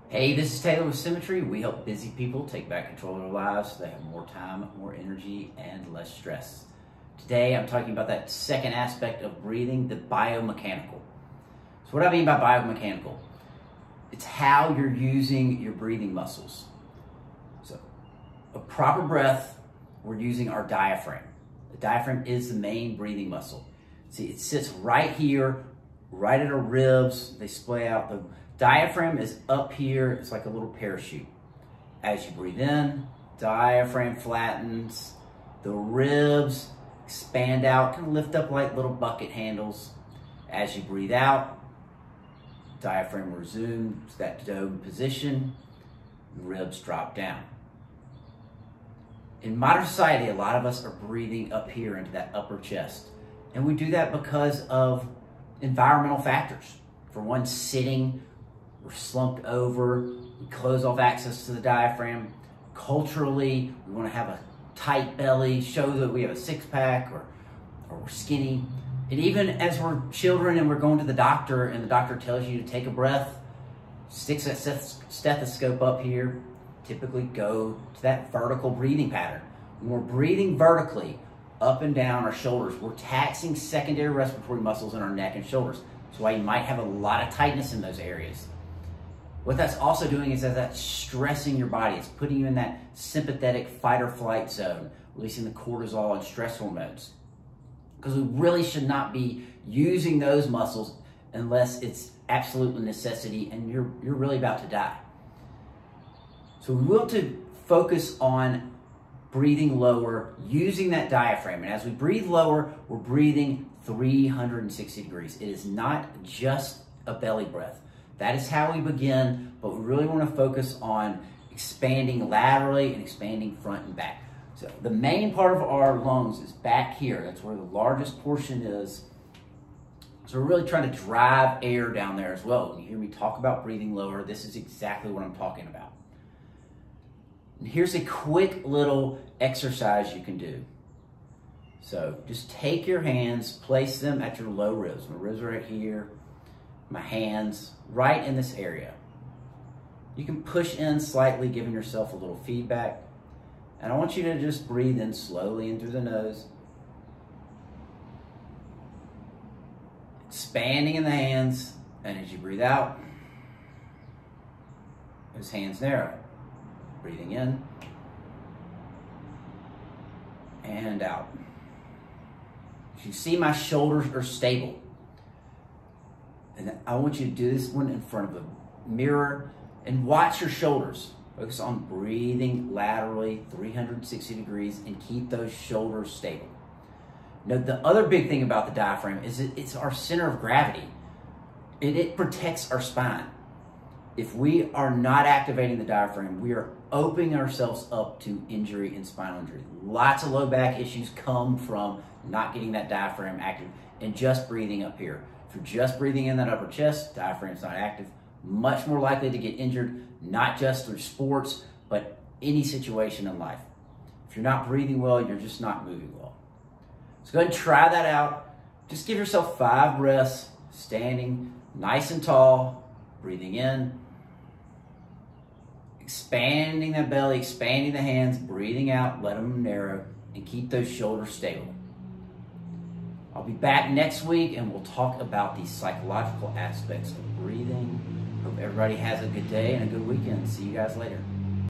Hey, this is Taylor with Symmetry. We help busy people take back control of their lives so they have more time, more energy, and less stress. Today, I'm talking about that second aspect of breathing, the biomechanical. So what I mean by biomechanical, it's how you're using your breathing muscles. So a proper breath, we're using our diaphragm. The diaphragm is the main breathing muscle. See, it sits right here, right at our ribs. They splay out. The diaphragm is up here. It's like a little parachute. As you breathe in, diaphragm flattens. The ribs expand out, kind of lift up like little bucket handles. As you breathe out, diaphragm resumes that dome position. Ribs drop down. In modern society, a lot of us are breathing up here into that upper chest. And we do that because of environmental factors. For one, sitting, we're slumped over, we close off access to the diaphragm. Culturally, we want to have a tight belly, show that we have a six-pack or we're skinny. And even as we're children and we're going to the doctor and the doctor tells you to take a breath, sticks that stethoscope up here, typically go to that vertical breathing pattern. When we're breathing vertically, up and down our shoulders, we're taxing secondary respiratory muscles in our neck and shoulders. That's why you might have a lot of tightness in those areas. What that's also doing is that that's stressing your body. It's putting you in that sympathetic fight or flight zone, releasing the cortisol and stress hormones. Because we really should not be using those muscles unless it's absolute necessity and you're really about to die. So we want to focus on breathing lower, using that diaphragm. And as we breathe lower, we're breathing 360 degrees. It is not just a belly breath. That is how we begin, but we really want to focus on expanding laterally and expanding front and back. So the main part of our lungs is back here. That's where the largest portion is. So we're really trying to drive air down there as well. When you hear me talk about breathing lower, this is exactly what I'm talking about. And here's a quick little exercise you can do. So just take your hands, place them at your low ribs. My ribs are right here, my hands right in this area. You can push in slightly, giving yourself a little feedback. And I want you to just breathe in slowly in through the nose. Expanding in the hands, and as you breathe out, those hands narrow. Breathing in and out. As you see, my shoulders are stable. And I want you to do this one in front of a mirror and watch your shoulders. Focus on breathing laterally 360 degrees and keep those shoulders stable. Now, the other big thing about the diaphragm is it's our center of gravity. It protects our spine. If we are not activating the diaphragm, we are opening ourselves up to injury and spinal injury. Lots of low back issues come from not getting that diaphragm active and just breathing up here. If you're just breathing in that upper chest, diaphragm's not active, much more likely to get injured, not just through sports, but any situation in life. If you're not breathing well, you're just not moving well. So go ahead and try that out. Just give yourself 5 breaths, standing nice and tall, breathing in, expanding that belly, expanding the hands, breathing out, let them narrow, and keep those shoulders stable. I'll be back next week and we'll talk about the psychological aspects of breathing. Hope everybody has a good day and a good weekend. See you guys later.